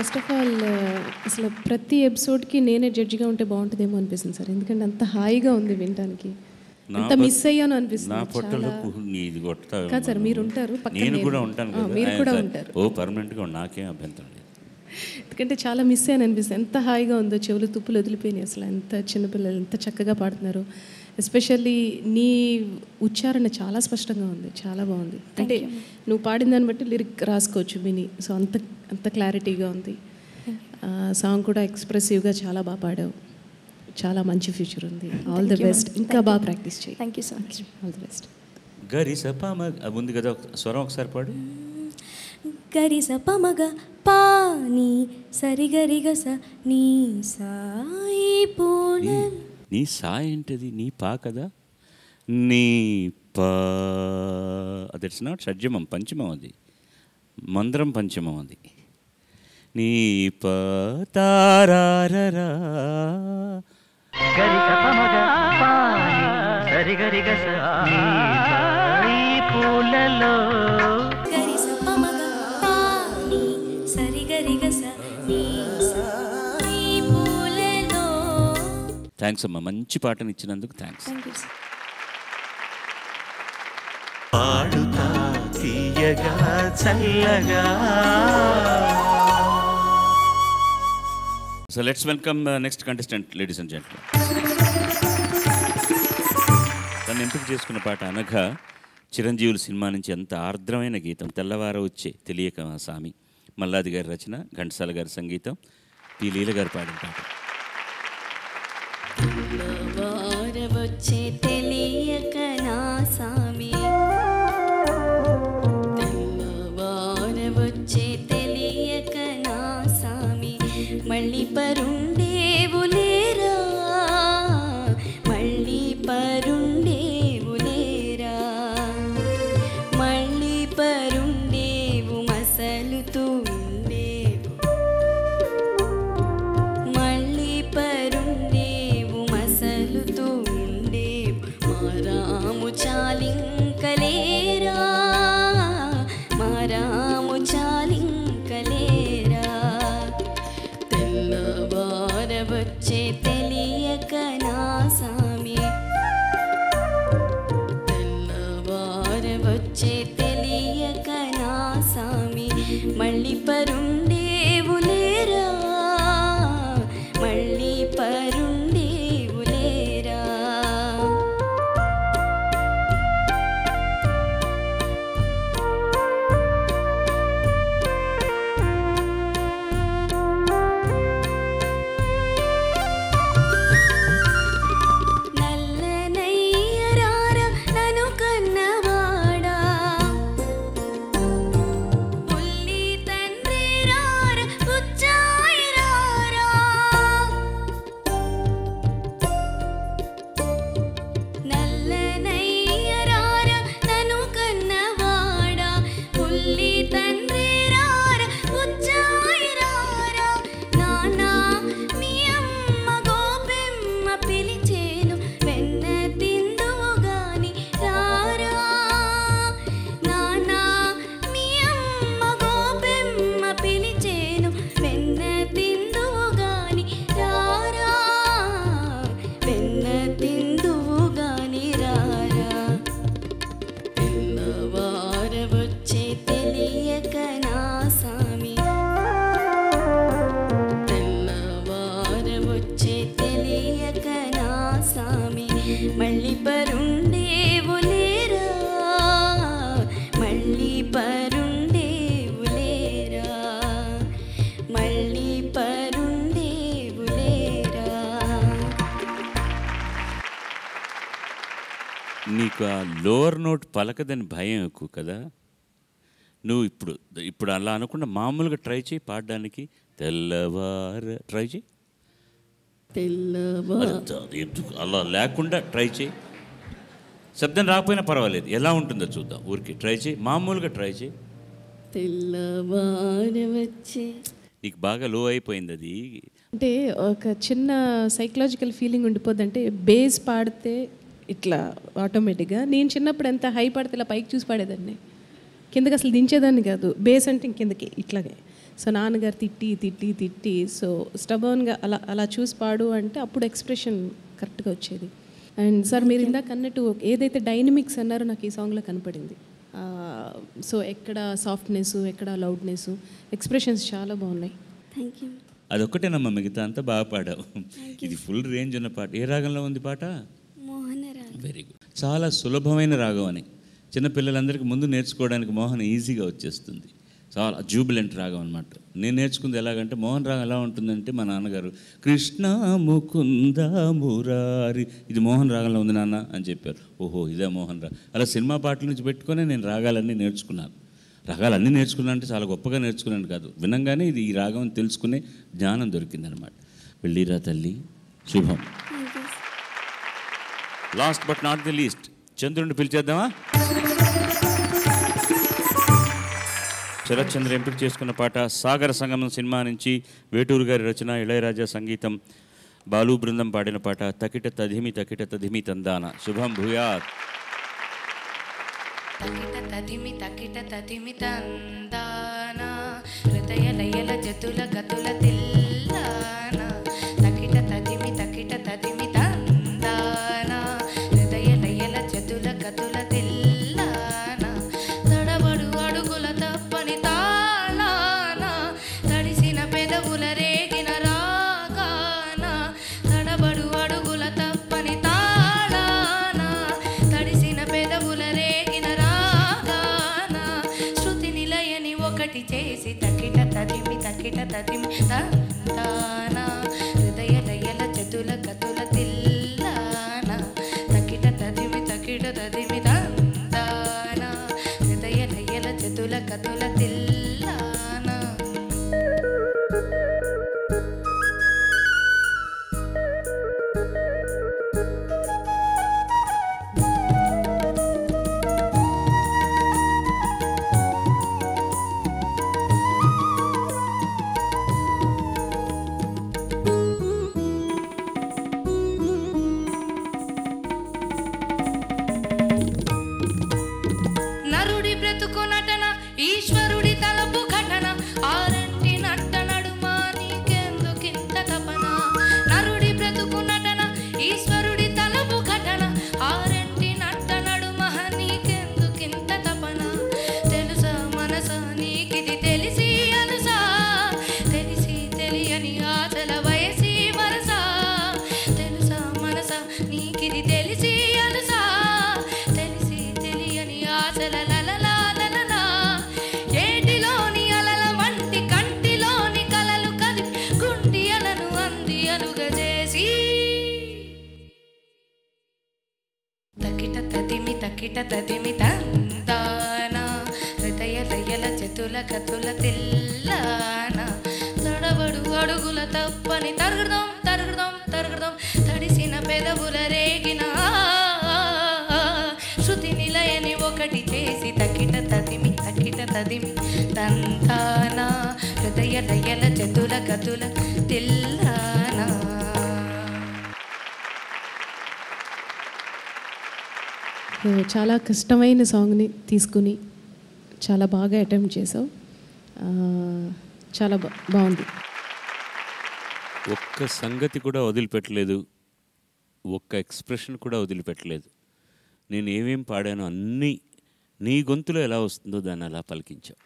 ఫస్ట్ ఆఫ్ ఆల్ అసలు ప్రతి ఎపిసోడ్కి నేనే జడ్జిగా ఉంటే బాగుంటుందేమో అనిపిస్తుంది సార్, ఎందుకంటే అంత హాయిగా ఉంది వినడానికి. అంత మిస్ అయ్యాను అనిపిస్తుంది. నా పొట్టలో నీది కొడతా కాదు సార్, మీరు ఉంటారు పక్కన, నేను కూడా ఉంటాను కదా, మీరు కూడా ఉంటారు. ఓ పర్మనెంట్గా నాకేం అభ్యంతరం లేదు. ఎందుకంటే చాలా మిస్ అయ్యాను అనిపిస్తుంది. ఎంత హాయిగా ఉందో, చెవులు తుప్పులు వదిలిపోయినాయి. అసలు ఎంత చిన్నపిల్లలు ఎంత చక్కగా పాడుతున్నారు. ఎస్పెషల్లీ నీ ఉచ్చారణ చాలా స్పష్టంగా ఉంది, చాలా బాగుంది. అంటే నువ్వు పాడిన దాన్ని బట్టి లిరిక్ రాసుకోవచ్చు విని. సో అంత అంత క్లారిటీగా ఉంది. సాంగ్ కూడా ఎక్స్ప్రెసివ్గా చాలా బాగా పాడావు. చాలా మంచి ఫ్యూచర్ ఉంది. All the best. ఇంకా బాగా ప్రాక్టీస్ చేయి. Thank you so much. All the best. గరి సపమ ఉంది కదా, స్వరం ఒకసారి పాడు. గరి స పమగ పాని సరి గరి గస నీ సాయి పూల. నీ సా ఏంటది? నీ పా కదా, నీ పా. దట్స్ నాట్ షడ్జమం, పంచమం అది, మంద్రం పంచమం అది. నీ పా తారారరా గరి సపమగ పాని సరి గరి గస నీ సాయి పూలలో. గరి స పమగ పాని సరి గరి గస నీ సాయి పూలలో. థ్యాంక్స్ అమ్మా, మంచి పాటను ఇచ్చినందుకు థ్యాంక్స్. Thank you sir. పాడుతా తీయగా చల్లగా. So let's welcome next contestant ladies and gentlemen. తను ఎంపిక చేసుకున్న పాట అనగా చిరంజీవులు సినిమా నుంచి ఎంత ఆర్ద్రమైన గీతం, తెల్లవార వచ్చే తెలియక సామి. మల్లాది గారి రచన, ఘంటసాల గారి సంగీతం, పి లీల గారు పాడిన పాట. తెల్లవారవచ్చే తెలియక నా సామి, తెల్లవారవచ్చే తెలియక నా సామి, మళ్ళీ పరుండేవు లేరా, మళ్ళీ పరుండేవు లేరా, మళ్ళీ పరుండేవు మసలుతూ ఉండేవు, మళ్ళీ పరుండేవు మసలుతూ ఉండేవు, మారాము చాలింకలేరా, మారాము చాలింకలేరా, తెల్లవారవచ్చే తెలియక నా సామి, తెల్లవారవచ్చే తెలియక నా సామి, మళ్ళీ పరుండేవు లేరా, మళ్ళీ పరుండేవు లేరా. నల్లనయ్యరార నన్ను కన్నవాడా, పుల్లి తండ్రి రార పుచ్చాయి రారా, నల్లనయ్యరార నన్ను కన్నవాడా, పుల్లి తండ్రి రార పుచ్చాయి రారా, నానా మీ అమ్మ గోపెమ్మ పిలిచేను వెన్న తిందువు గాని రారా, నానా మీ అమ్మ గోపెమ్మ పిలిచేను వెన్న తిందువు గాని రారా, వెన్న తిందువు గాని రారా, తెల్లవారవచ్చే తెలియక నా సామి, తెల్లవారవచ్చే తెలియక నా సామి, మళ్ళీ పరుండేవు లేరా, మళ్ళీ పరుండేవు లేరా, మళ్ళీ పరుండేవు లేరా. నీకు ఆ లోవర్ నోట్ పలకదని భయం ఎక్కువ కదా. నువ్వు ఇప్పుడు ఇప్పుడు అలా అనకుండా మామూలుగా ట్రై చేయి పాడడానికి. తెల్లవార ట్రై చేయి. ఎందుకు అలా లేకుండా ట్రై చేయి. శబ్దం రాకపోయినా పర్వాలేదు, ఎలా ఉంటుందో చూద్దాం. ఊరికి ట్రై చేయి, మామూలుగా ట్రై చేయి. తెల్లవారవచ్చే. నీకు బాగా లో అయిపోయింది అది. అంటే ఒక చిన్న సైకలాజికల్ ఫీలింగ్ ఉండిపోద్ది. అంటే బేస్ పాడితే ఇట్లా ఆటోమేటిక్గా, నేను చిన్నప్పుడు ఎంత హై పాడితే ఇలా పైకి చూసి పాడేదాన్ని, కిందకి అసలు దించేదాన్ని కాదు. బేస్ అంటే ఇంకిందకి ఇట్లాగే. సో నాన్నగారు తిట్టి సో స్టబర్న్గా అలా చూసి పాడు అంటే అప్పుడు ఎక్స్ప్రెషన్ కరెక్ట్గా వచ్చేది. అండ్ సార్ మీరు ఇందాక అన్నట్టు ఏదైతే డైనమిక్స్ అన్నారో నాకు ఈ సాంగ్లో కనపడింది. సో ఎక్కడ సాఫ్ట్నెస్, ఎక్కడ లౌడ్నెస్, ఎక్స్ప్రెషన్స్ చాలా బాగున్నాయి. Thank you. అదొక్కటేనమ్మా, మిగతా అంతా బాగా పాడావు. ఇది ఫుల్ రేంజ్ ఉన్న పాట. ఏ రాగంలో ఉంది పాట? మోహన రాగం. Very good. చాలా సులభమైన రాగం అని చిన్నపిల్లలందరికీ ముందు నేర్చుకోవడానికి మోహన్ ఈజీగా వచ్చేస్తుంది. చాలా జూబిలెంట్ రాగం అనమాట. నేను నేర్చుకుంది ఎలాగంటే, మోహన్ రాగం ఎలా ఉంటుందంటే మా నాన్నగారు కృష్ణ ముకుంద మురారి, ఇది మోహన్ రాగంలో ఉంది నాన్న అని చెప్పారు. ఓహో ఇదే మోహన్ రాగం. అలా సినిమా పాటల నుంచి పెట్టుకొని నేను రాగాలన్నీ నేర్చుకున్నాను. రాగాలన్నీ నేర్చుకున్నా అంటే చాలా గొప్పగా నేర్చుకున్నాను కాదు, వినంగానే ఇది ఈ రాగం తెలుసుకునే జ్ఞానం దొరికిందనమాట. వెళ్ళిరా తల్లి, శుభం. Last but not the least, చంద్రుడిని పిలిచేద్దామా? శరత్ చంద్ర ఎంపిక చేసుకున్న పాట సాగర సంగమం సినిమా నుంచి, వేటూరు గారి రచన, ఇళయరాజా సంగీతం, బాలు బృందం పాడిన పాట తకిట తధిమి తందాన. శుభం భూయాత్. తకిట తదిమి తందాన హృదయ లయల జతుల గతుల తిల్లాన. తకిట తదిమి తందాన హృదయ లయల జతుల గతుల తిల్లాన. తడబడు అడుగుల తప్పని తాళాన తడిసిన పెదవుల రేగిన రాగాన. తడబడు అడుగుల తప్పని తాళాన తడిసిన పెదవుల రేగిన రాగాన. శృతి నిలయని ఒకటి చేసి తకిట తదిమి తందాన హృదయ లయల జతుల గతుల తిల్లాన. తకిట తదిమి తందాన హృదయ లయల జతుల గతుల తిల్లాన. నరుడి బ్రతుకు నటన, ఈశ్వరుడి తలపు ఘటన, ఆరంటి నట్ట నడుమా నీకెందుకింత తపన. నరుడి బ్రతుకు నటన, ఈశ్వరుడి తలపు ఘటన, ఆరంటి నట్ట నడుమా నీకెందుకింత తపన. తెలుసా మనసా నీకిది తెలిసి అనుసా, తెలిసి తెలియని ఆశల వయసి వరసా. తెలుసా మనసా నీకిది తెలిసి అనుసా, తెలిసి తెలియని ఆశల లలలా. ఏటిలోని అలల వంటి కంటిలోని కలలు కది గుండియలను అంది అలుగజేసి. తకిట తదిమి తందాన హృదయ లయల జతుల గతుల తిల్లాన. తడబడు అడుగుల తప్పని తరుగుదాం తడిసిన పెదవుల రేగిన శృతి నిలయని ఒకటి చేసి తకిట తదిమి తందాన హృదయ లయల జతుల గతుల తిల్లాన. చాలా కష్టమైన సాంగ్ని తీసుకుని చాలా బాగా అటెంప్ట్ చేసావు. చాలా బాగుంది. ఒక్క సంగతి కూడా వదిలిపెట్టలేదు, ఒక్క ఎక్స్ప్రెషన్ కూడా వదిలిపెట్టలేదు. నేను ఏమేం పాడానో అన్నీ నీ గొంతులో ఎలా వస్తుందో దాన్ని అలా పలికించావు.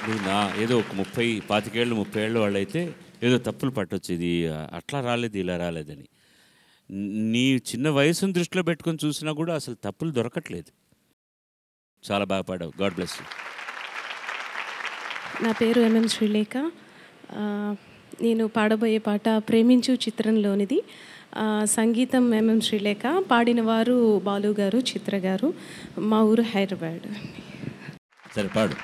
నువ్వు నా ఏదో ఒక 25 ఏళ్ళు 30 ఏళ్ళు వాళ్ళైతే ఏదో తప్పులు పట్టొచ్చు, ఇది అట్లా రాలేదు ఇలా రాలేదని. నీ చిన్న వయసును దృష్టిలో పెట్టుకొని చూసినా కూడా అసలు తప్పులు దొరకట్లేదు. చాలా బాగా పాడావు. God bless you. నా పేరు ఎంఎం శ్రీలేఖ. నేను పాడబోయే పాట ప్రేమించు చిత్రంలోనిది. సంగీతం ఎంఎం శ్రీలేఖ, పాడిన వారు బాలు గారు, చిత్ర గారు. మా ఊరు హైదరాబాద్. సరే పాడు.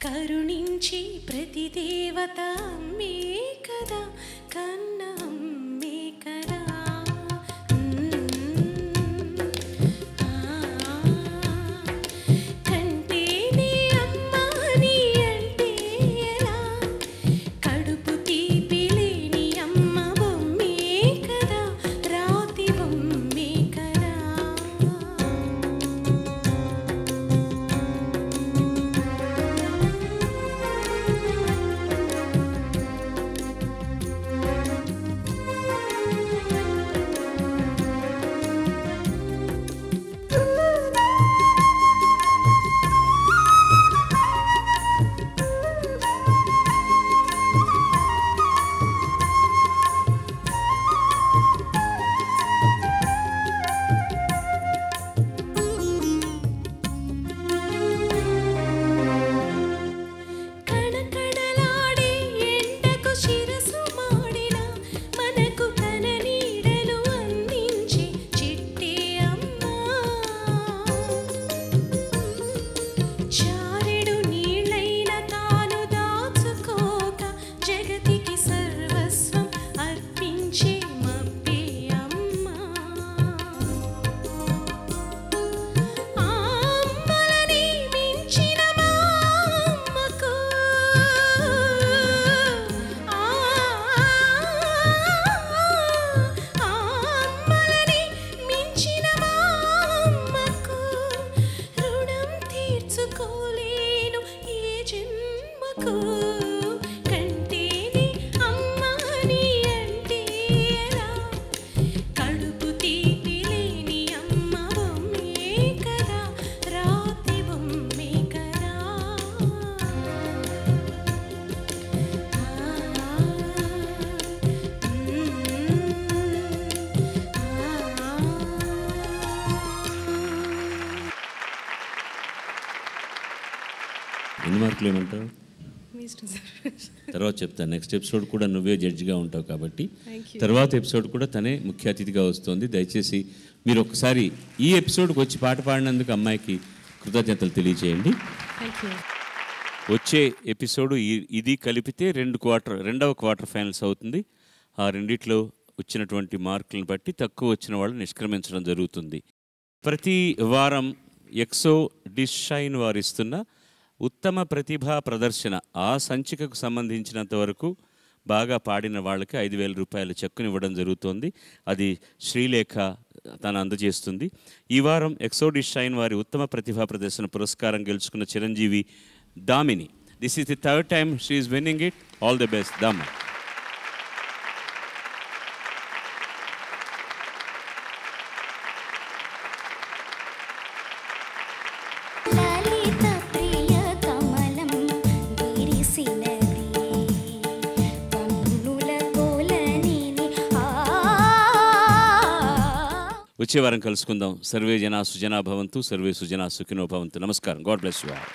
కరుణించి ప్రతి దేవత అమ్మే కదా, కన్న అమ్మే కదా. ఎన్ని మార్కులు ఏమంటావు? మీ ఇష్టం సార్. తర్వాత చెప్తాను. నెక్స్ట్ ఎపిసోడ్ కూడా నువ్వే జడ్జిగా ఉంటావు కాబట్టి తర్వాత ఎపిసోడ్ కూడా తనే ముఖ్య అతిథిగా వస్తుంది. దయచేసి మీరు ఒకసారి ఈ ఎపిసోడ్కి వచ్చి పాట పాడినందుకు అమ్మాయికి కృతజ్ఞతలు తెలియజేయండి. వచ్చే ఎపిసోడ్ ఇది కలిపితే రెండవ క్వార్టర్ ఫైనల్స్ అవుతుంది. ఆ రెండిట్లో వచ్చినటువంటి మార్కులను బట్టి తక్కువ వచ్చిన వాళ్ళు నిష్క్రమించడం జరుగుతుంది. ప్రతి వారం ఎక్సో డిష్ షైన్ వారు ఇస్తున్న ఉత్తమ ప్రతిభా ప్రదర్శన ఆ సంచికకు సంబంధించినంత వరకు బాగా పాడిన వాళ్ళకి 5,000 రూపాయల చెక్కుని ఇవ్వడం జరుగుతోంది. అది శ్రీలేఖ తను అందజేస్తుంది. ఈ వారం ఎక్సో డిష్ షైన్ వారి ఉత్తమ ప్రతిభా ప్రదర్శన పురస్కారం గెలుచుకున్న Chiranjeevi Damini. This is the third time she is winning it. All the best Dama. వచ్చే వారం కలుసుకుందాం. సర్వే జనా సుజనా భవంతు, సర్వే సుజనా సుఖినో భవంతు. నమస్కారం. God bless you all.